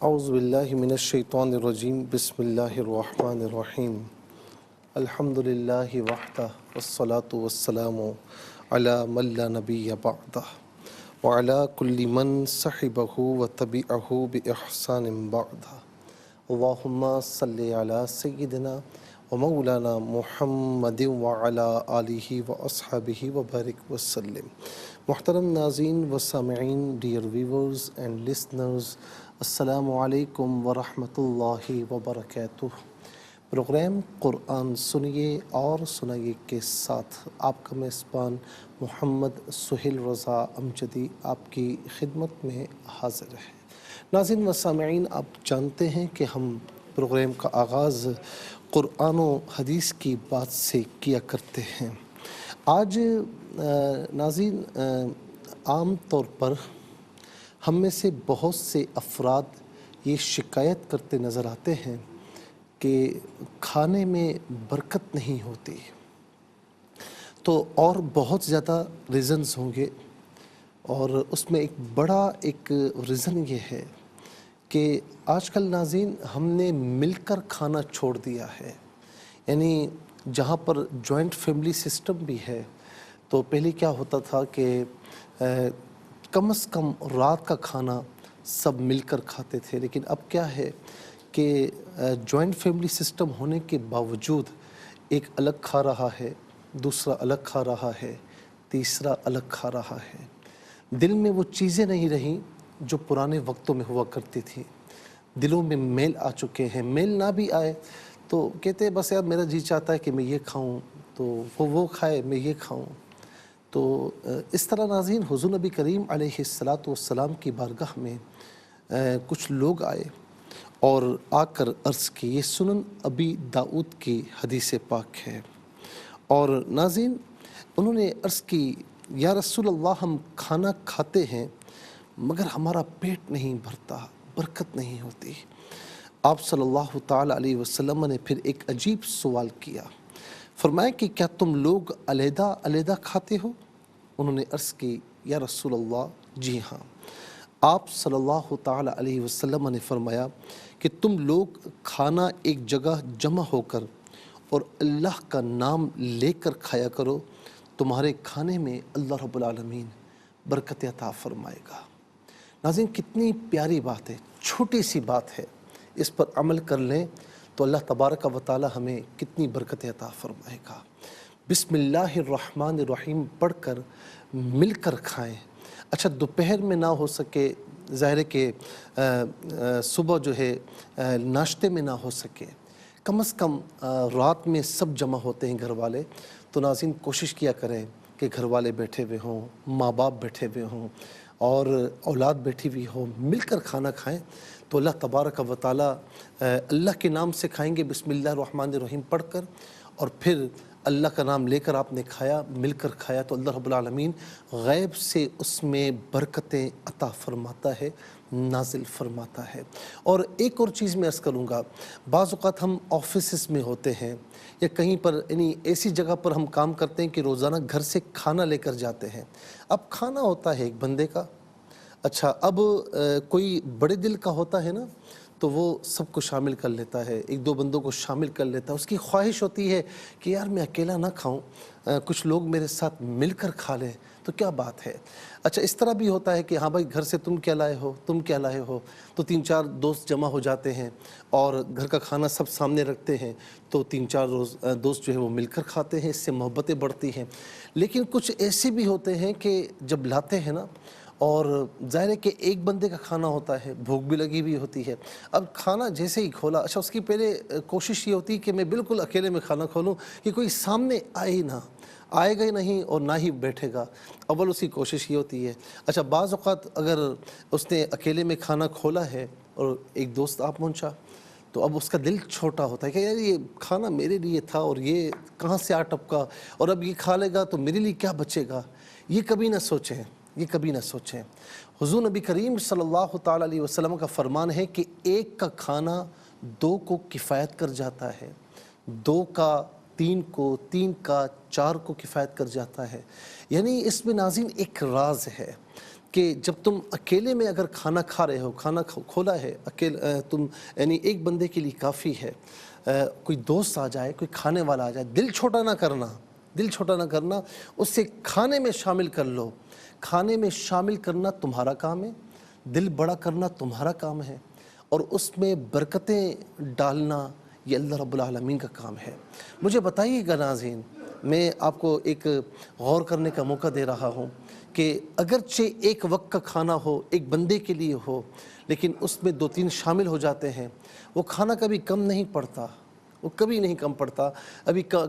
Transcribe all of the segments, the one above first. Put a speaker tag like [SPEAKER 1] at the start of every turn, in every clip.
[SPEAKER 1] اعوذ باللہ من الشیطان الرجیم بسم اللہ الرحمن الرحیم الحمد للہ وحدہ والصلاة والسلام علی من لا نبی بعدہ وعلی کل من صحبہ وتبعہ بإحسان بعدہ اللہم صلی علی سیدنا ومولانا محمد وعلی آلہ واصحابہ وبارک وسلم۔ محترم ناظرین و سامعین، ڈیئر ویورز اینڈ لسنرز، السلام علیکم ورحمۃ اللہ وبرکاتہ۔ پروگرام قرآن سنیے اور سنائیے کے ساتھ آپ کا میزبان محمد سہیل رضا امجدی آپ کی خدمت میں حاضر ہے۔ ناظرین و سامعین، آپ جانتے ہیں کہ ہم پروگرام کا آغاز قرآن و حدیث کی بات سے کیا کرتے ہیں۔ آج ناظرین، عام طور پر ہم میں سے بہت سے افراد یہ شکایت کرتے نظر آتے ہیں کہ کھانے میں برکت نہیں ہوتی، تو اور بہت زیادہ ریزنز ہوں گے، اور اس میں ایک بڑا ریزن یہ ہے کہ آج کل ناظرین ہم نے مل کر کھانا چھوڑ دیا ہے۔ یعنی جہاں پر جوائنٹ فیملی سسٹم بھی ہے، تو پہلے کیا ہوتا تھا کہ کم از کم رات کا کھانا سب مل کر کھاتے تھے، لیکن اب کیا ہے کہ جوائنٹ فیملی سسٹم ہونے کے باوجود ایک الگ کھا رہا ہے، دوسرا الگ کھا رہا ہے، تیسرا الگ کھا رہا ہے۔ دل میں وہ چیزیں نہیں رہیں جو پرانے وقتوں میں ہوا کرتی تھی۔ دلوں میں میل آ چکے ہیں۔ میل نہ بھی آئے تو کہتے ہیں بس یار میرا جی چاہتا ہے کہ میں یہ کھاؤں، تو وہ کھائے، میں یہ کھاؤں۔ تو اس طرح ناظرین حضور نبی کریم علیہ السلام کی بارگاہ میں کچھ لوگ آئے اور آ کر عرض کی، یہ سنن ابی داؤد کی حدیث پاک ہے، اور ناظرین انہوں نے عرض کی، یا رسول اللہ، ہم کھانا کھاتے ہیں مگر ہمارا پیٹ نہیں بھرتا، برکت نہیں ہوتی۔ آپ صلی اللہ تعالیٰ علیہ وسلم نے پھر ایک عجیب سوال کیا، فرمایا کہ کیا تم لوگ علیحدہ علیحدہ کھاتے ہو؟ انہوں نے عرض کی، یا رسول اللہ، جی ہاں۔ آپ صلی اللہ تعالیٰ علیہ وسلم نے فرمایا کہ تم لوگ کھانا ایک جگہ جمع ہو کر اور اللہ کا نام لے کر کھایا کرو، تمہارے کھانے میں اللہ رب العالمین برکت عطا فرمائے گا۔ ناظرین کتنی پیاری بات ہے، چھوٹی سی بات ہے، اس پر عمل کر لیں تو اللہ تبارک و تعالی ہمیں کتنی برکت عطا فرمائے گا۔ بسم اللہ الرحمن الرحیم پڑھ کر مل کر کھائیں۔ اچھا دوپہر میں نہ ہو سکے، ظاہر ہے کہ صبح جو ہے ناشتے میں نہ ہو سکے، کم از کم رات میں سب جمع ہوتے ہیں گھر والے، تو ناظرین کوشش کیا کریں کہ گھر والے بیٹھے ہوئے ہوں، ماں باپ بیٹھے ہوئے ہوں، اور اولاد بیٹھی ہوئی ہو، مل کر کھانا کھائیں تو اللہ تبارک و تعالی اللہ کے نام سے کھائیں گے، بسم اللہ الرحمن الرحیم پڑھ کر، اور پھر اللہ کا نام لے کر آپ نے کھایا، مل کر کھایا، تو اللہ رب العالمین غیب سے اس میں برکتیں عطا فرماتا ہے، نازل فرماتا ہے۔ اور ایک اور چیز میں عرض کروں گا، بعض اوقات ہم آفیسز میں ہوتے ہیں یا کہیں پر، یعنی ایسی جگہ پر ہم کام کرتے ہیں کہ روزانہ گھر سے کھانا لے کر جاتے ہیں۔ اب کھانا ہوتا ہے ایک بندے کا، اچھا اب کوئی بڑے دل کا ہوتا ہے نا، تو وہ سب کو شامل کر لیتا ہے، ایک دو بندوں کو شامل کر لیتا ہے، اس کی خواہش ہوتی ہے کہ یار میں اکیلا نہ کھاؤں، کچھ لوگ میرے ساتھ مل کر کھا لیں تو کیا بات ہے۔ اچھا اس طرح بھی ہوتا ہے کہ ہاں بھائی گھر سے تم کیا لائے ہو، تم کیا لائے ہو، تو تین چار دوست جمع ہو جاتے ہیں اور گھر کا کھانا سب سامنے رکھتے ہیں، تو تین چار دوست جو ہے وہ مل کر کھاتے ہیں، اس سے محبتیں بڑھتی ہیں۔ لیکن کچھ ایسے بھی ہوتے ہیں کہ جب لاتے ہیں نا، اور ظاہر ہے کہ ایک بندے کا کھانا ہوتا ہے، بھوک بھی لگی ہوئی ہوتی ہے، اب کھانا جیسے ہی کھولا، اچھا اس کی پہلے کوشش یہ ہوتی ہے کہ میں بالکل اکیلے میں کھانا کھولوں کہ کوئی سامنے آئے ہی نہ، آئے گا ہی نہیں اور نہ ہی بیٹھے گا، اول اس کی کوشش یہ ہوتی ہے۔ اچھا بعض اوقات اگر اس نے اکیلے میں کھانا کھولا ہے اور ایک دوست آپ پہنچا، تو اب اس کا دل چھوٹا ہوتا ہے کہ یار یہ کھانا میرے لیے تھا اور یہ کہاں سے آ ٹپکا، اور اب یہ کھا لے گا تو میرے لیے کیا بچے گا۔ یہ کبھی نہ سوچیں، یہ کبھی نہ سوچیں۔ حضور نبی کریم صلی اللہ تعالیٰ علیہ وسلم کا فرمان ہے کہ ایک کا کھانا دو کو کفایت کر جاتا ہے، دو کا تین کو، تین کا چار کو کفایت کر جاتا ہے۔ یعنی اس میں ناظرین ایک راز ہے کہ جب تم اکیلے میں اگر کھانا کھا رہے ہو، کھانا کھولا ہے تم، یعنی ایک بندے کے لیے کافی ہے، کوئی دوست آ جائے، کوئی کھانے والا آ جائے، دل چھوٹا نہ کرنا، دل چھوٹا نہ کرنا، اسے کھانے میں شامل کر لو۔ کھانے میں شامل کرنا تمہارا کام ہے، دل بڑا کرنا تمہارا کام ہے، اور اس میں برکتیں ڈالنا یہ اللہ رب العالمین کا کام ہے۔ مجھے بتائیے گا ناظرین، میں آپ کو ایک غور کرنے کا موقع دے رہا ہوں کہ اگرچہ ایک وقت کا کھانا ہو، ایک بندے کے لیے ہو، لیکن اس میں 2-3 شامل ہو جاتے ہیں، وہ کھانا کبھی کم نہیں پڑتا، وہ کبھی نہیں کم پڑتا۔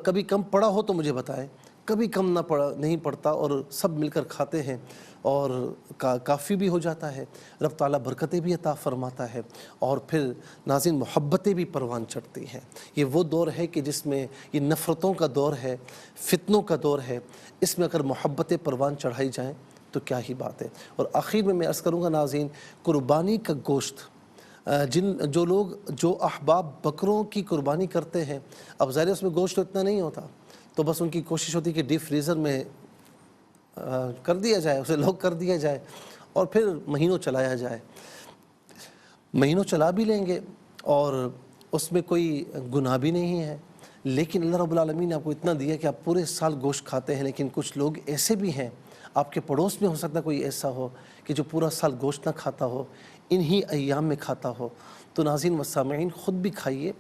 [SPEAKER 1] کبھی کم پڑا ہو تو مجھے بتائیں، کبھی کم نہیں پڑتا، اور سب مل کر کھاتے ہیں اور کافی بھی ہو جاتا ہے، رب تعالیٰ برکتیں بھی عطا فرماتا ہے، اور پھر ناظرین محبتیں بھی پروان چڑھتی ہیں۔ یہ وہ دور ہے کہ جس میں یہ نفرتوں کا دور ہے، فتنوں کا دور ہے، اس میں اگر محبتیں پروان چڑھائی جائیں تو کیا ہی بات ہے۔ اور آخر میں عرض کروں گا ناظرین، قربانی کا گوشت، جو احباب بکروں کی قربانی کرتے ہیں، اب ظاہر اس میں گوشت تو اتنا نہیں ہوتا، تو بس ان کی کوشش ہوتی ہے کہ ڈیپ فریزر میں کر دیا جائے، اسے لوگ کر دیا جائے، اور پھر مہینوں چلایا جائے۔ مہینوں چلا بھی لیں گے اور اس میں کوئی گناہ بھی نہیں ہے، لیکن اللہ رب العالمین نے آپ کو اتنا دیا کہ آپ پورے سال گوشت کھاتے ہیں۔ لیکن کچھ لوگ ایسے بھی ہیں، آپ کے پڑوس میں ہو سکتا ہے کوئی ایسا ہو کہ جو پورا سال گوشت نہ کھاتا ہو، انہی ایام میں کھاتا ہو، تو ناظرین و سامعین خود بھی کھائیے،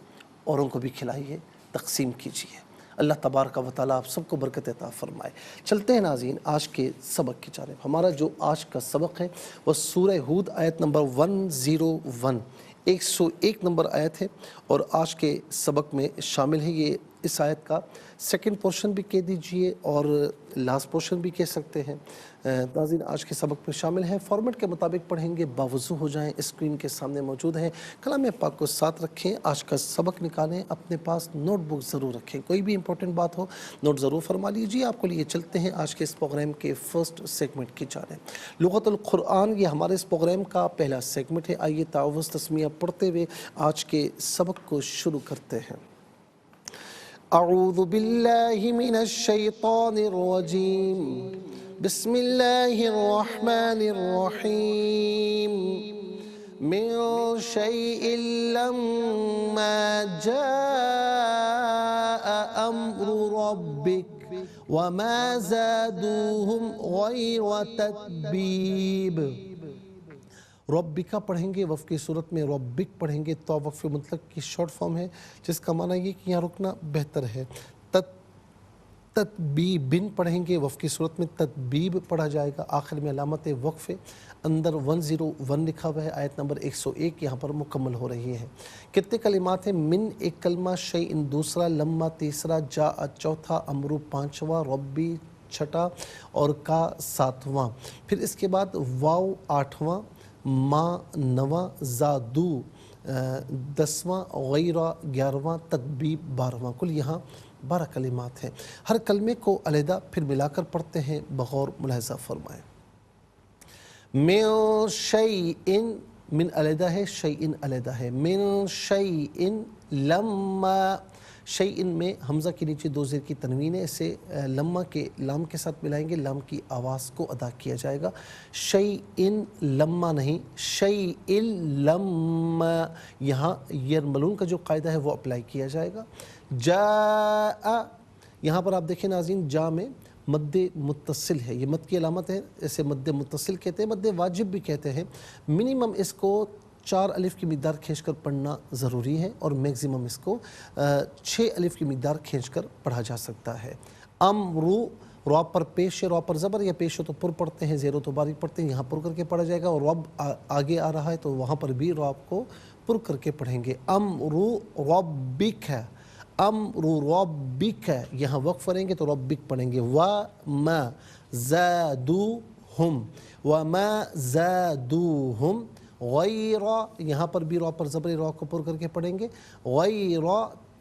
[SPEAKER 1] اوروں کو بھی کھلائیے، تقسیم کیجیے۔ اللہ تبارک و تعالیٰ آپ سب کو برکت عطا فرمائے۔ چلتے ہیں ناظرین آج کے سبق کی جانب۔ ہمارا جو آج کا سبق ہے وہ سورہ ہود آیت نمبر 101، 101 نمبر آیت ہے، اور آج کے سبق میں شامل ہے یہ اس آیت کا سیکنڈ پورشن بھی کہہ دیجئے اور لاسٹ پورشن بھی کہہ سکتے ہیں۔ ناظرین آج کے سبق میں شامل ہے، فارمیٹ کے مطابق پڑھیں گے، باوضو ہو جائیں، اسکرین کے سامنے موجود ہے، کلام پاک کو ساتھ رکھیں، آج کا سبق نکالیں، اپنے پاس نوٹ بک ضرور رکھیں، کوئی بھی امپورٹنٹ بات ہو نوٹ ضرور فرما لیجیے۔ آپ کو لیے چلتے ہیں آج کے اس پروگرام کے فرسٹ سیگمنٹ کی جانب۔ لغت القرآن یہ ہمارے اس پروگرام کا پہلا سیگمنٹ ہے۔ آئیے تعوذ تسمیہ پڑھتے ہوئے آج کے سبق کو شروع کرتے ہیں۔ اعوذ باللہ من الشیطان الرجیم، بسم اللہ الرحمن الرحیم، من شیء لما جاء امر ربک وما زادوہم غیر تتبیب۔ ربکا پڑھیں گے، وقف کی صورت میں ربک پڑھیں گے، تو وقف مطلق کی شارٹ فارم ہے، جس کا معنی یہ کہ یہاں رکنا بہتر ہے۔ تتبیبن پڑھیں گے، وقف کی صورت میں تتبیب پڑھا جائے گا، آخر میں علامت وقف اندر 101 لکھا ہوا ہے، آیت نمبر 101 یہاں پر مکمل ہو رہی ہے۔ کتنے کلمات ہیں؟ من ایک کلمہ، شیئن دوسرا، لما تیسرا، جاء چوتھا، امرو پانچواں، ربی چھٹا، اور کا ساتواں، پھر اس کے بعد واو آٹھواں، ما نواں، زادو 10واں، غیرہ 11واں، تدبیب 12واں، کل یہاں 12 کلمات ہیں۔ ہر کلمے کو علیحدہ پھر ملا کر پڑھتے ہیں، بغور ملاحظہ فرمائیں۔ من شیئن، من علیحدہ ہے، شیئن علیحدہ ہے، من شیئن لما، شیئن میں حمزہ کے نیچے 2 زیر کی تنوین ہے، اسے لما کے لام کے ساتھ ملائیں گے، لام کی آواز کو ادا کیا جائے گا، شیئن لما نہیں، شیئن لما، یہاں یرملون کا جو قاعدہ ہے وہ اپلائی کیا جائے گا۔ جاء، یہاں پر آپ دیکھیں ناظرین، جا میں مد متصل ہے، یہ مد کی علامت ہے، اسے مد متصل کہتے ہیں، مد واجب بھی کہتے ہیں۔ منیمم اس کو 4 الف کی مقدار کھینچ کر پڑھنا ضروری ہے، اور میگزیمم اس کو 6 الف کی مقدار کھینچ کر پڑھا جا سکتا ہے۔ امرو، را پر پیش ہے، را پر زبر، یا پیش ہو تو پر پڑھتے ہیں، زیر ہو تو باریک پڑھتے ہیں، یہاں پر کر کے پڑھا جائے گا، اور رب آگے آ رہا ہے تو وہاں پر بھی را کو پر کر کے پڑھیں گے۔ امرو ربک ہے، امرو ربک ہے، یہاں وقف کریں گے تو ربک پڑھیں گے۔ وما زادوہم، وما زادوہم غیر، یہاں پر بھی را پر زبر، را کو پر کر کے پڑھیں گے، غیر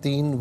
[SPEAKER 1] 3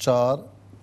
[SPEAKER 1] 4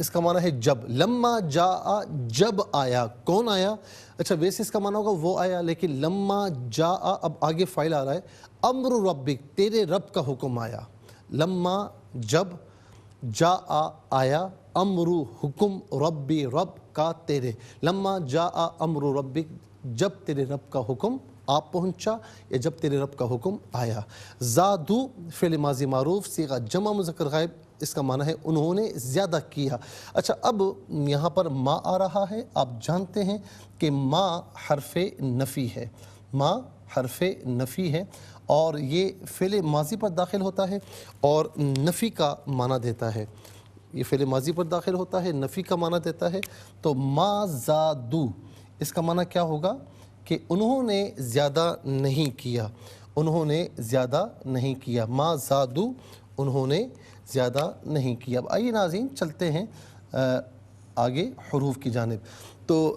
[SPEAKER 1] اس کا معنی ہے جب. لما جاء جب آیا. کون آیا؟ اچھا ویسے اس کا معنی ہوگا وہ آیا، لیکن لما جاء اب آگے فائل آ رہا ہے. امر ربک تیرے رب کا حکم آیا. لما جب، جاء آیا، امر حکم، ربی رب کا تیرے. لما جاء امر ربک جب تیرے رب کا حکم آپ پہنچا یا جب تیرے رب کا حکم آیا. زادو فعل ماضی معروف صیغہ جمع مذکر غائب، اس کا معنی ہے انہوں نے زیادہ کیا. اچھا اب یہاں پر ما آ رہا ہے. آپ جانتے ہیں کہ ما حرف نفی ہے. ما حرف نفی ہے اور یہ فعل ماضی پر داخل ہوتا ہے اور نفی کا معنی دیتا ہے. یہ فعل ماضی پر داخل ہوتا ہے، نفی کا معنی دیتا ہے. تو ما زادو اس کا معنی کیا ہوگا کہ انہوں نے زیادہ نہیں کیا. انہوں نے زیادہ نہیں کیا. ما زادو انہوں نے زیادہ نہیں کیا. اب آئیے ناظرین چلتے ہیں آگے حروف کی جانب. تو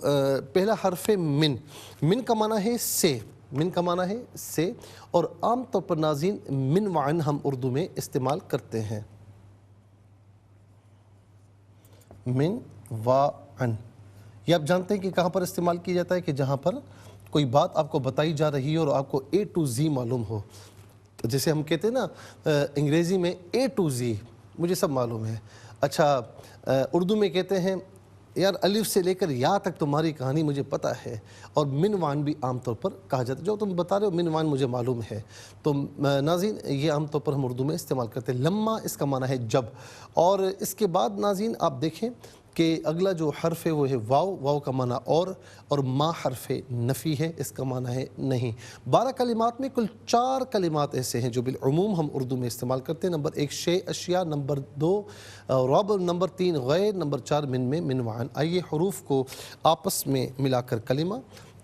[SPEAKER 1] پہلا حرف من. من کا معنی ہے سے. من کا معنی ہے سے اور عام طور پر ناظرین من وعن ہم اردو میں استعمال کرتے ہیں. من وعن یہ آپ جانتے ہیں کہ کہاں پر استعمال کیا جاتا ہے کہ جہاں پر کوئی بات آپ کو بتائی جا رہی ہے اور آپ کو A to Z معلوم ہو. جیسے ہم کہتے ہیں نا انگریزی میں A to Z مجھے سب معلوم ہے. اچھا اردو میں کہتے ہیں یار الف سے لے کر یا تک تمہاری کہانی مجھے پتہ ہے. اور من وعن بھی عام طور پر کہا جاتا ہے، جو تم بتا رہے ہو من وعن مجھے معلوم ہے. تو ناظرین یہ عام طور پر ہم اردو میں استعمال کرتے ہیں. لما اس کا معنی ہے جب. اور اس کے بعد ناظرین آپ دیکھیں کہ اگلا جو حرف ہے وہ ہے واو. واو کا معنی اور ما حرف نفی ہے، اس کا معنی ہے نہیں. 12 کلمات میں کل 4 کلمات ایسے ہیں جو بالعموم ہم اردو میں استعمال کرتے ہیں. نمبر 1 شے اشیاء، نمبر 2 رب، نمبر 3 غیر، نمبر 4 من وعن. آئیے حروف کو آپس میں ملا کر کلمہ،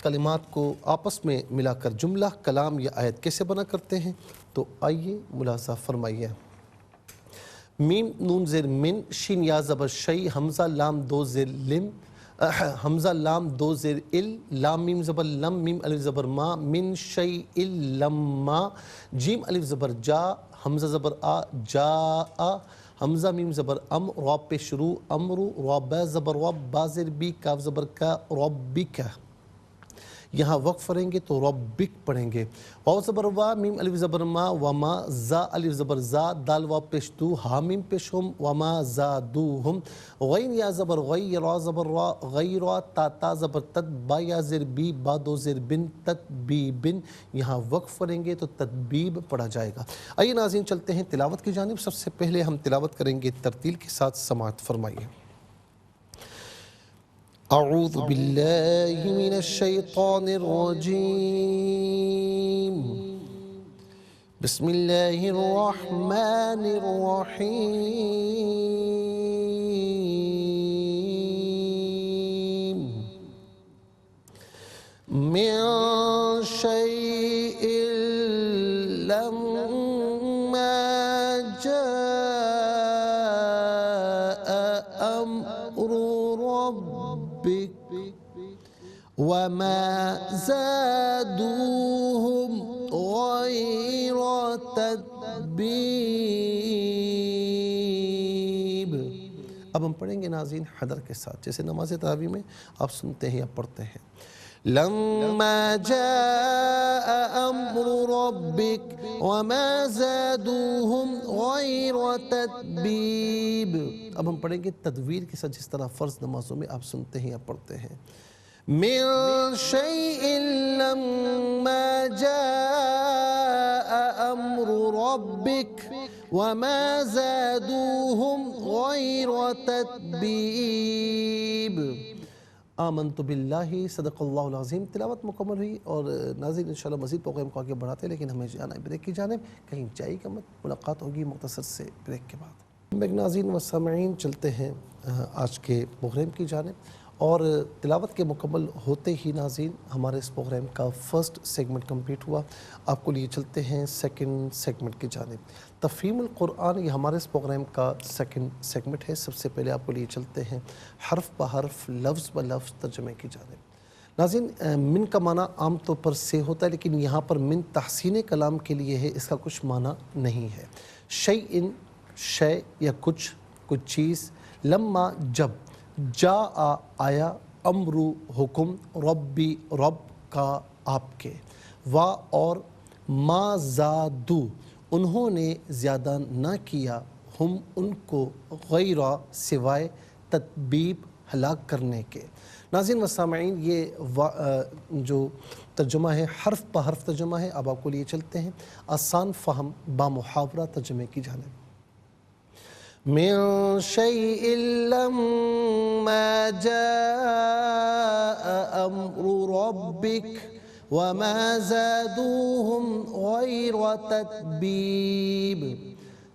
[SPEAKER 1] کلمات کو آپس میں ملا کر جملہ، کلام یا آیت کیسے بنا کرتے ہیں تو آئیے ملاحظہ فرمائیے. میم نون زیر من، شین یا زبر شی، حمزہ لام دو زیر لم، حمزہ لام دو زیر ال، لام میم زبر لم، میم الف زبر ما، من شی ال لما، جیم الف زبر جا، حمزہ زبر آ جا آ، حمزہ میم زبر ام، راب پہ شروع امرو، راب زبر رب، با زیر بی، کاف زبر کا، ربک. یہاں وقف پڑھیں گے تو ربک پڑھیں گے. واو زبر وا، میم الف زبر ما، وما، زا الف زبر زا، دال واو پیش دو، ہا میم پیش ہم، وما زادوہم. غین یا زبر غی، را زبر را، غیرا، تا تا زبر تد، با یا زر بی، با دو زر بن، تدبیبن. یہاں وقف پڑھیں گے تو تدبیب پڑھا جائے گا. آئیے ناظرین چلتے ہیں تلاوت کی جانب. سب سے پہلے ہم تلاوت کریں گے ترتیل کے ساتھ. سماعت فرمائیے. اعوذ باللہ من الشیطان الرجیم. بسم اللہ الرحمن الرحیم. من شیء لما جاء امر ربک وما زادوهم غیر تتبیب. اب ہم پڑھیں گے ناظرین حدر کے ساتھ، جیسے نماز تراویح میں آپ سنتے ہیں یا پڑھتے ہیں. لما جاء امر ربک وما زادوهم غیر تتبیب. اب ہم پڑھیں گے تدویر کے ساتھ، جس طرح فرض نمازوں میں آپ سنتے ہیں یا پڑھتے ہیں. من شیء لما جاء امر ربک وما زادوهم غیر تتبیب. آمنت باللہ صدق اللہ العظیم. تلاوت مکمل ہوئی اور ناظرین انشاءاللہ مزید پروگرام کو آگے بڑھاتے ہیں، لیکن ہمیں جانا ہے بریک کی جانب. کہیں جائے گا مت، ملاقات ہوگی مختصر سے بریک کے بعد. ناظرین و سامعین چلتے ہیں آج کے پروگرام کی جانب. اور تلاوت کے مکمل ہوتے ہی ناظرین ہمارے اس پروگرام کا فرسٹ سیگمنٹ کمپلیٹ ہوا. آپ کو لیے چلتے ہیں سیکنڈ سیگمنٹ کی جانب. تفہیم القرآن یہ ہمارے اس پروگرام کا سیکنڈ سیگمنٹ ہے. سب سے پہلے آپ کو لیے چلتے ہیں حرف بحرف، لفظ بلفظ ترجمے کی جانب. ناظرین من کا معنی عام طور پر سے ہوتا ہے، لیکن یہاں پر من تحسین کلام کے لیے ہے، اس کا کچھ معنی نہیں ہے. شیئن شے یا کچھ چیز، لما جب جا آیا امرو حکم ربی رب کا آپ کے، وا اور ما زادو انہوں نے زیادہ نہ کیا، ہم ان کو غیر سوائے تتبیب ہلاک کرنے کے۔ ناظرین و سامعین، یہ جو ترجمہ ہے حرف پہ حرف ترجمہ ہے۔ اب آپ کو لیے چلتے ہیں آسان فہم با محاورہ ترجمے کی جانب۔ من شیء لما جاء امر ربک وما زادوهم غیر تتبیب،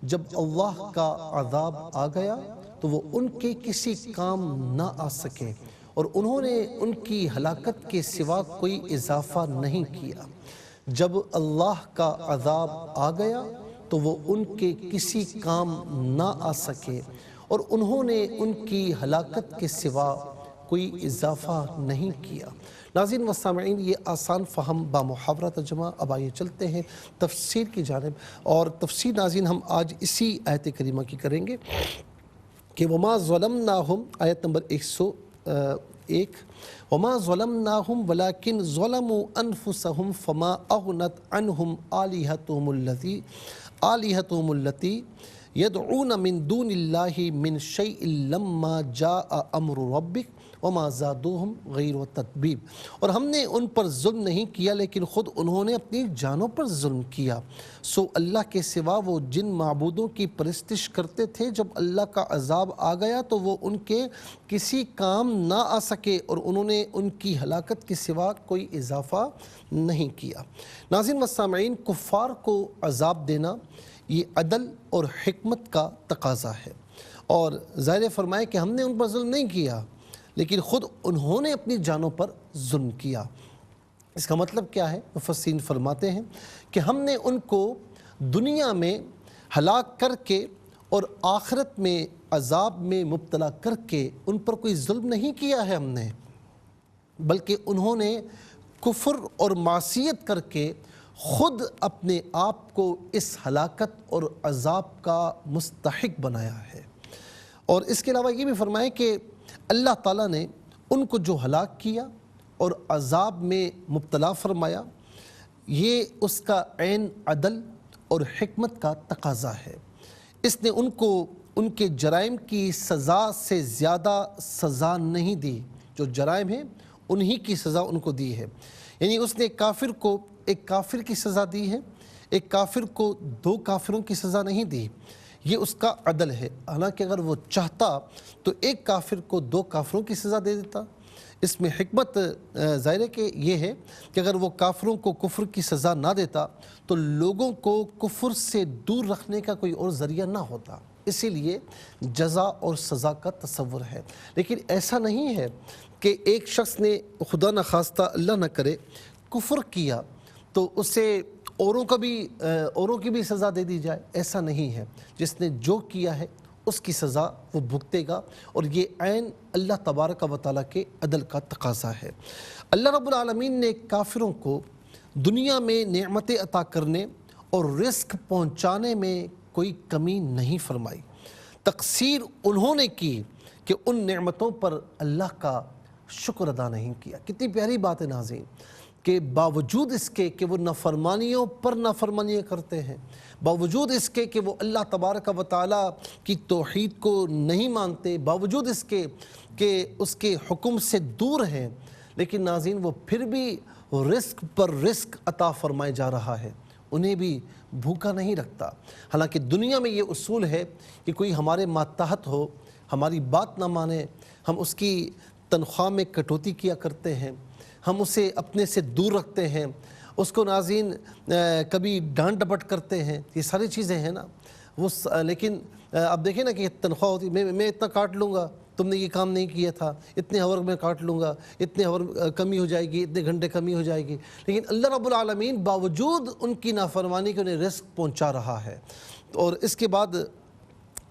[SPEAKER 1] جب اللہ کا عذاب آ گیا تو وہ ان کے کسی کام نہ آ سکے اور انہوں نے ان کی ہلاکت کے سوا کوئی اضافہ نہیں کیا۔ جب اللہ کا عذاب آ گیا تو وہ ان کے کسی کام نہ آ سکے اور انہوں نے ان کی ہلاکت کے سوا کوئی اضافہ نہیں کیا۔ ناظرین و سامعین، یہ آسان فہم با محاورہ ترجمہ۔ اب آئیے چلتے ہیں تفسیر کی جانب، اور تفسیر ناظرین ہم آج اسی آیت کریمہ کی کریں گے کہ وما ظلمناہم، آیت نمبر 101، وما ظلمناہم ولکن ظلموا انفسہم فما اغنت عنہم آلہتہم التی یدعون من دون اللہ من شیء لما جاء امر ربک وما زادوہم غیر تتبیب، اور ہم نے ان پر ظلم نہیں کیا لیکن خود انہوں نے اپنی جانوں پر ظلم کیا، سو اللہ کے سوا وہ جن معبودوں کی پرستش کرتے تھے جب اللہ کا عذاب آ گیا تو وہ ان کے کسی کام نہ آ سکے اور انہوں نے ان کی ہلاکت کے سوا کوئی اضافہ نہیں کیا۔ ناظرین و سامعین، کفار کو عذاب دینا یہ عدل اور حکمت کا تقاضا ہے، اور ظاہر فرمائے کہ ہم نے ان پر ظلم نہیں کیا لیکن خود انہوں نے اپنی جانوں پر ظلم کیا۔ اس کا مطلب کیا ہے؟ مفسرین فرماتے ہیں کہ ہم نے ان کو دنیا میں ہلاک کر کے اور آخرت میں عذاب میں مبتلا کر کے ان پر کوئی ظلم نہیں کیا ہے ہم نے، بلکہ انہوں نے کفر اور معصیت کر کے خود اپنے آپ کو اس ہلاکت اور عذاب کا مستحق بنایا ہے۔ اور اس کے علاوہ یہ بھی فرمائے کہ اللہ تعالیٰ نے ان کو جو ہلاک کیا اور عذاب میں مبتلا فرمایا، یہ اس کا عین عدل اور حکمت کا تقاضا ہے۔ اس نے ان کو ان کے جرائم کی سزا سے زیادہ سزا نہیں دی، جو جرائم ہیں انہی کی سزا ان کو دی ہے۔ یعنی اس نے کافر کو ایک کافر کی سزا دی ہے، ایک کافر کو دو کافروں کی سزا نہیں دی، یہ اس کا عدل ہے۔ حالانکہ اگر وہ چاہتا تو ایک کافر کو دو کافروں کی سزا دے دیتا۔ اس میں حکمت ظاہر ہے کہ یہ ہے کہ اگر وہ کافروں کو کفر کی سزا نہ دیتا تو لوگوں کو کفر سے دور رکھنے کا کوئی اور ذریعہ نہ ہوتا، اسی لیے جزا اور سزا کا تصور ہے۔ لیکن ایسا نہیں ہے کہ ایک شخص نے خدا نخواستہ اللہ نہ کرے کفر کیا تو اسے اوروں کی بھی سزا دے دی جائے، ایسا نہیں ہے۔ جس نے جو کیا ہے اس کی سزا وہ بھگتے گا، اور یہ عین اللہ تبارک و تعالیٰ کے عدل کا تقاضا ہے۔ اللہ رب العالمین نے کافروں کو دنیا میں نعمتیں عطا کرنے اور رزق پہنچانے میں کوئی کمی نہیں فرمائی۔ تقصیر انہوں نے کی کہ ان نعمتوں پر اللہ کا شکر ادا نہیں کیا۔ کتنی پیاری بات ہے ناظرین کہ باوجود اس کے کہ وہ نافرمانیوں پر نافرمانیاں کرتے ہیں، باوجود اس کے کہ وہ اللہ تبارک و تعالیٰ کی توحید کو نہیں مانتے، باوجود اس کے کہ اس کے حکم سے دور ہیں، لیکن ناظرین وہ پھر بھی رزق پر رزق عطا فرمائے جا رہا ہے، انہیں بھی بھوکا نہیں رکھتا۔ حالانکہ دنیا میں یہ اصول ہے کہ کوئی ہمارے ماتحت ہو، ہماری بات نہ مانے، ہم اس کی تنخواہ میں کٹوتی کیا کرتے ہیں، ہم اسے اپنے سے دور رکھتے ہیں، اس کو ناظرین کبھی ڈانٹ ڈپٹ کرتے ہیں، یہ ساری چیزیں ہیں نا لیکن اب دیکھیں نا کہ تنخواہ ہوتی میں اتنا کاٹ لوں گا، تم نے یہ کام نہیں کیا تھا، اتنے ہور میں کاٹ لوں گا، اتنے ہور کمی ہو جائے گی، اتنے گھنٹے کمی ہو جائے گی، لیکن اللہ رب العالمین باوجود ان کی نافرمانی کے انہیں رزق پہنچا رہا ہے۔ اور اس کے بعد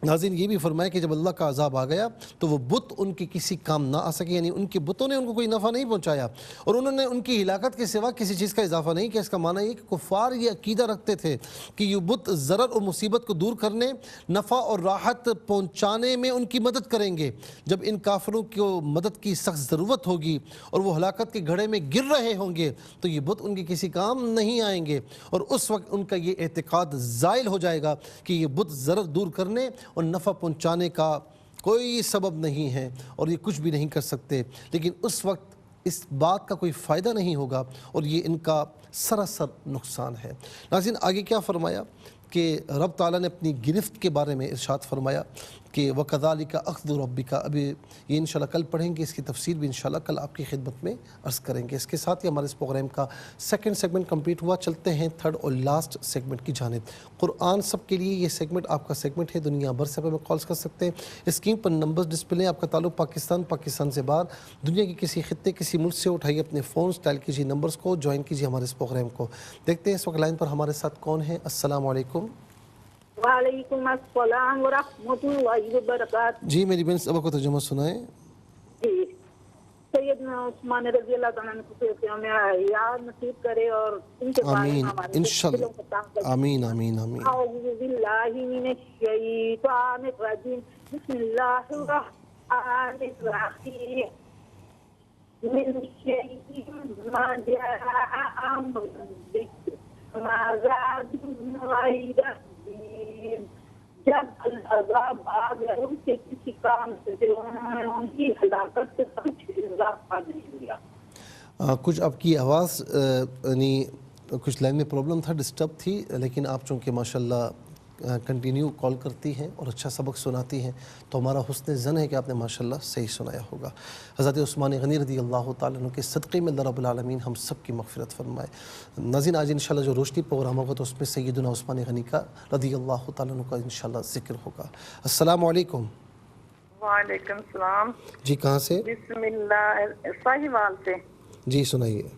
[SPEAKER 1] ناظرین یہ بھی فرمایا کہ جب اللہ کا عذاب آ گیا تو وہ بت ان کے کسی کام نہ آ سکے، یعنی ان کے بتوں نے ان کو کوئی نفع نہیں پہنچایا اور انہوں نے ان کی ہلاکت کے سوا کسی چیز کا اضافہ نہیں کیا۔ اس کا معنی یہ کہ کفار یہ عقیدہ رکھتے تھے کہ یہ بت ضرر اور مصیبت کو دور کرنے، نفع اور راحت پہنچانے میں ان کی مدد کریں گے۔ جب ان کافروں کو مدد کی سخت ضرورت ہوگی اور وہ ہلاکت کے گھڑے میں گر رہے ہوں گے تو یہ بت ان کے کسی کام نہیں آئیں گے، اور اس وقت ان کا یہ اعتقاد زائل ہو جائے گا کہ یہ بت ضرر دور کرنے اور نفع پہنچانے کا کوئی سبب نہیں ہے اور یہ کچھ بھی نہیں کر سکتے، لیکن اس وقت اس بات کا کوئی فائدہ نہیں ہوگا اور یہ ان کا سراسر نقصان ہے۔ ناظرین آگے کیا فرمایا کہ رب تعالیٰ نے اپنی گرفت کے بارے میں ارشاد فرمایا کہ وَكَذَلِكَ أَخْذُ رَبِّكَ، ابھی یہ انشاءاللہ کل پڑھیں گے، اس کی تفسیر بھی انشاءاللہ کل آپ کی خدمت میں عرض کریں گے۔ اس کے ساتھ ہی ہمارے اس پروگرام کا سیکنڈ سیگمنٹ کمپلیٹ ہوا۔ چلتے ہیں تھرڈ اور لاسٹ سیگمنٹ کی جانب۔ قرآن سب کے لیے یہ سیگمنٹ آپ کا سیگمنٹ ہے، دنیا بھر سے ہمیں کالز کر سکتے ہیں۔ اسکرین پر نمبرز ڈسپلے ہیں، آپ کا تعلق پاکستان سے باہر، دنیا کے کسی خطے کسی ملک سے اٹھائیے اپنے فون، ڈائل کیجیے نمبرز کو، جوائن کیجیے ہمارے اس پروگرام کو۔ دیکھتے ہیں اس وقت لائن پر ہمارے ساتھ کون ہے۔ السلام علیکم۔
[SPEAKER 2] وعلیکم السلام ورحمۃ اللہ وبرکاتہ۔
[SPEAKER 1] جی میری بہن سبق کو ترجمہ سنائیں۔
[SPEAKER 2] جی سیدنا عثمان رضی اللہ تعالیٰ عنہ کو ہمیں یاد نصیب کرے اور ان کے بارے میں ہمارے دلوں کو تانگ کرے۔
[SPEAKER 1] آمین آمین آمین۔
[SPEAKER 2] اعوذ باللہ من الشیطان الرجیم، بسم اللہ الرحمن الرحیم، من شیء ما جاء امر ربک وما زادهم غیر تتبیب۔ جب العذاب آ گیا ان کے کسی کام سے ان کی ہلاکت سے کچھ اضافہ نہیں ہوا۔
[SPEAKER 1] کچھ آپ کی آواز یعنی کچھ لائن میں پرابلم تھا، ڈسٹرب تھی، لیکن آپ چونکہ ماشاءاللہ کنٹینیو کال کرتی ہیں اور اچھا سبق سناتی ہیں تو ہمارا حسن ظن ہے کہ آپ نے ماشاءاللہ صحیح سنایا ہوگا۔ حضرت عثمان غنی رضی اللہ تعالیٰ عنہ کے صدقے میں اللہ رب العالمین ہم سب کی مغفرت فرمائے۔ ناظرین آج انشاءاللہ جو روشنی پروگرام ہوگا تو اس میں سیدنا عثمان غنی کا رضی اللہ تعالیٰ عنہ کا انشاءاللہ ذکر ہوگا۔ السلام علیکم۔
[SPEAKER 3] وعلیکم السلام۔
[SPEAKER 1] جی کہاں سے؟
[SPEAKER 3] بسم اللہ، ساہیوال سے۔
[SPEAKER 1] جی سنائیے۔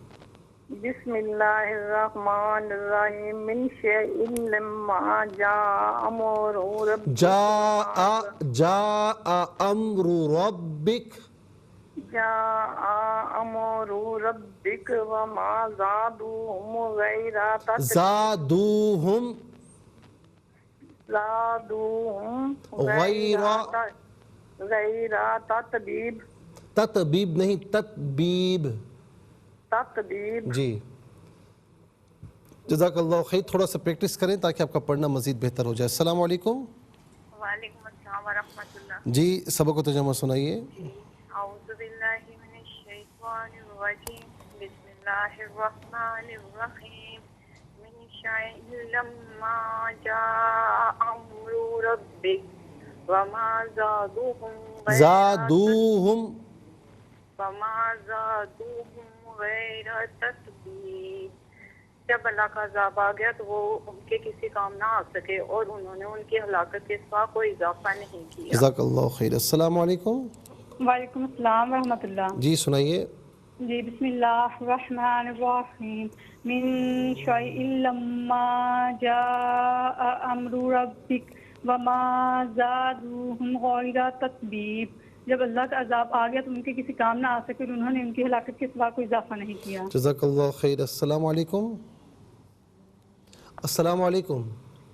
[SPEAKER 3] بسم اللہ الرحمن الرحیم، من شیء لما جاء امر ربک
[SPEAKER 1] جاء امر ربک
[SPEAKER 3] جاء امر ربک وما زادوہم غیر
[SPEAKER 1] زادوہم
[SPEAKER 3] غیر تتبیب۔
[SPEAKER 1] تتبیب نہیں، تتبیب۔
[SPEAKER 3] تتبیب۔
[SPEAKER 1] جی جزاک اللہ خیر، تھوڑا سا پریکٹس کریں تاکہ آپ کا پڑھنا مزید بہتر ہو جائے۔ السلام علیکم۔
[SPEAKER 3] وعلیکم السلام ورحمۃ اللہ۔
[SPEAKER 1] جی سبق کو ترجمہ سنائیے۔
[SPEAKER 3] اعوذ باللہ من الشیطان الرجیم، بسم اللہ الرحمن الرحیم، من شیء لما جاء امر ربک وما زادوہم غیر تتبیب۔ جب اللہ کا عذاب آ گیا تو وہ ان کے کسی کام نہ آ سکے اور انہوں نے ان کی ہلاکت کے سوا کوئی اضافہ نہیں کیا۔
[SPEAKER 1] جزاک اللہ خیر۔ السلام علیکم۔
[SPEAKER 4] وعلیکم السلام ورحمۃ اللہ۔
[SPEAKER 1] جی سنائیے۔
[SPEAKER 4] جی بسم اللہ الرحمن الرحیم، من شیء لما جاء امر ربک وما زادوہم غیر تتبیب۔ جب اللہ کا عذاب آ گیا تو ان کے کسی کام نہ آ سکے اور انہوں نے ان کی ہلاکت کے سوا کوئی اضافہ نہیں کیا۔
[SPEAKER 1] جزاک اللہ خیر۔ السلام علیکم۔ السلام علیکم۔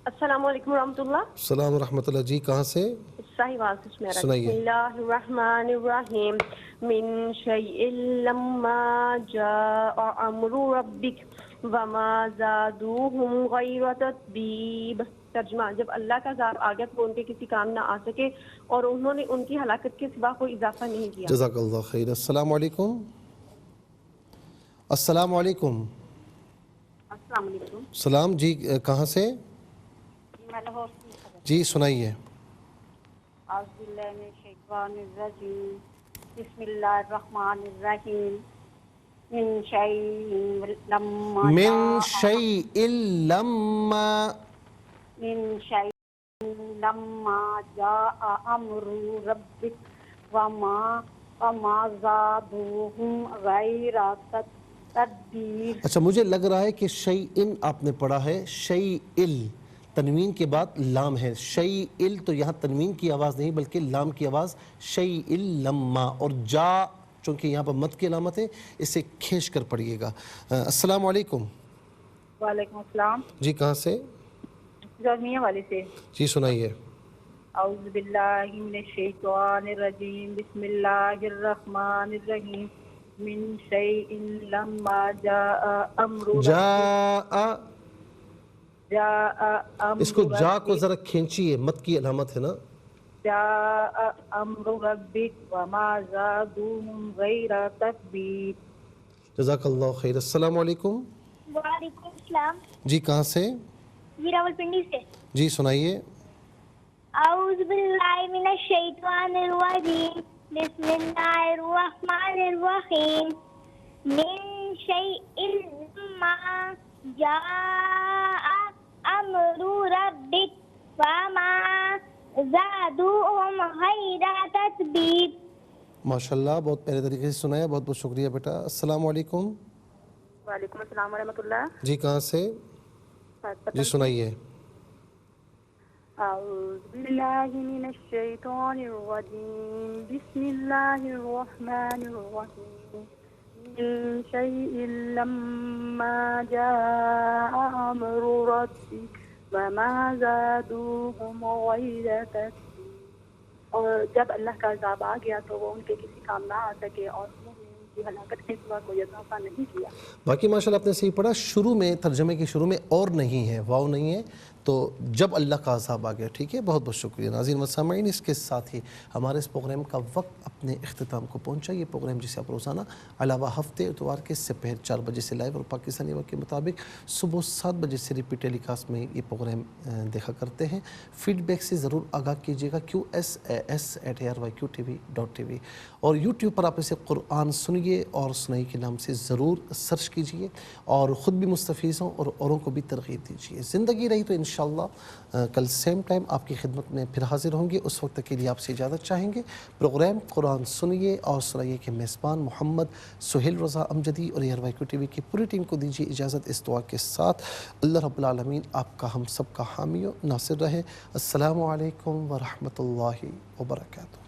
[SPEAKER 5] السلام علیکم ورحمۃ اللہ۔
[SPEAKER 1] السلام ورحمۃ اللہ۔ جی کہاں سے؟
[SPEAKER 5] ساہیوال سے سمیرا۔
[SPEAKER 1] سنائیے۔
[SPEAKER 5] بسم اللہ الرحمن الرحیم، من شیء لما جاء امر ربک وما زادوہم غیر تتبیب۔ ترجمہ، جب اللہ کا عذاب آ گیا تو ان کے کسی کام نہ آ سکے اور انہوں نے ان کی ہلاکت کے سوا کوئی اضافہ نہیں کیا۔
[SPEAKER 1] جزاک اللہ خیر۔ السلام علیکم۔ السلام علیکم۔
[SPEAKER 2] السلام علیکم۔
[SPEAKER 1] سلام، جی کہاں سے؟
[SPEAKER 2] میں لاہور سے۔
[SPEAKER 1] جی سنائیے۔
[SPEAKER 2] اعوذ باللہ من الشیطان الرجیم، بسم اللہ الرحمن الرحیم، من شیء لما
[SPEAKER 1] من شیء
[SPEAKER 2] لما جاء امر ربک وما زادوہم غیر تتبیب۔
[SPEAKER 1] اچھا مجھے لگ رہا ہے کہ شیئن آپ نے پڑھا ہے، شیئل تنوین کے بعد لام ہے، شیء تو یہاں تنوین کی آواز نہیں بلکہ لام کی آواز، شیء لما، اور جا چونکہ یہاں پر مد کی علامت ہے اسے کھینچ کر پڑھیے گا۔ السلام علیکم۔
[SPEAKER 4] وعلیکم السلام۔
[SPEAKER 1] جی کہاں سے؟
[SPEAKER 4] جامعہ والے سے۔
[SPEAKER 1] جی سنائیے۔
[SPEAKER 4] اعوذ باللہ من الشیطان الرجیم، بسم اللہ الرحمن الرحیم، من شیء لما جاء امر
[SPEAKER 1] اس کو جا کو ذرا کھینچیے، مد کی علامت ہے نا۔
[SPEAKER 4] جاء امر ربک وما زادوہم غیر تتبیب۔
[SPEAKER 1] جزاک اللہ خیر۔ السلام علیکم۔
[SPEAKER 6] وعلیکم السلام۔
[SPEAKER 1] جی کہاں سے؟
[SPEAKER 6] جی راولپنڈی سے۔
[SPEAKER 1] جی سنائیے۔
[SPEAKER 6] اعوذ باللہ من الشیطان الرجیم، بسم اللہ الرحمن الرحیم، من شیء لما جاء امر ربک وما زادوہم غیر تتبیب۔
[SPEAKER 1] ماشاءاللہ بہت پیارے طریقے سے سنایا، بہت بہت شکریہ بیٹا۔ السلام علیکم۔
[SPEAKER 3] وعلیکم السلام ورحمۃ اللہ۔
[SPEAKER 1] جی کہاں سے؟ جی سنائیے۔
[SPEAKER 3] اعوذ باللہ من الشیطان الرجیم، بسم اللہ الرحمن الرحیم، من شیء لما جاء امر ربک وما زادوہم غیر تتبیب۔ اور جب اللہ کا عذاب آ گیا تو وہ ان کے کسی کام نہ آ سکے اور انہوں نے ان کی ہلاکت کے سوا کوئی اضافہ نہیں کیا۔
[SPEAKER 1] باقی ماشاءاللہ آپ نے صحیح پڑھا، شروع میں ترجمے کے شروع میں اور نہیں ہے، واو نہیں ہے، تو جب اللہ کا عذاب آ گیا، ٹھیک ہے۔ بہت بہت شکریہ ناظرین و سامعین۔ اس کے ساتھ ہی ہمارے اس پروگرام کا وقت اپنے اختتام کو پہنچا۔ یہ پروگرام جسے آپ روزانہ علاوہ ہفتے اتوار کے سپہر 4 بجے سے لائیو اور پاکستانی وقت کے مطابق صبح 7 بجے سے ریپیٹ ٹیلی کاسٹ میں یہ پروگرام دیکھا کرتے ہیں۔ فیڈ بیک سے ضرور آگاہ کیجیے گا، QSAS@ARYQTV.tv، اور یوٹیوب پر آپ اسے قرآن سنیے اور سنائی کے نام سے ضرور سرچ کیجیے اور خود بھی مستفیض ہوں اور اوروں کو بھی ترغیب دیجیے۔ زندگی رہی تو انشاءاللہ کل سیم ٹائم آپ کی خدمت میں پھر حاضر ہوں گے۔ اس وقت کے لیے آپ سے اجازت چاہیں گے۔ پروگرام قرآن سنیے اور سنائیے کے میزبان محمد سہیل رضا امجدی اور ARYQTV کی پوری ٹیم کو دیجیے اجازت اس دعا کے ساتھ، اللہ رب العالمین آپ کا ہم سب کا حامی و ناصر رہے۔ السلام علیکم ورحمۃ اللہ وبرکاتہ۔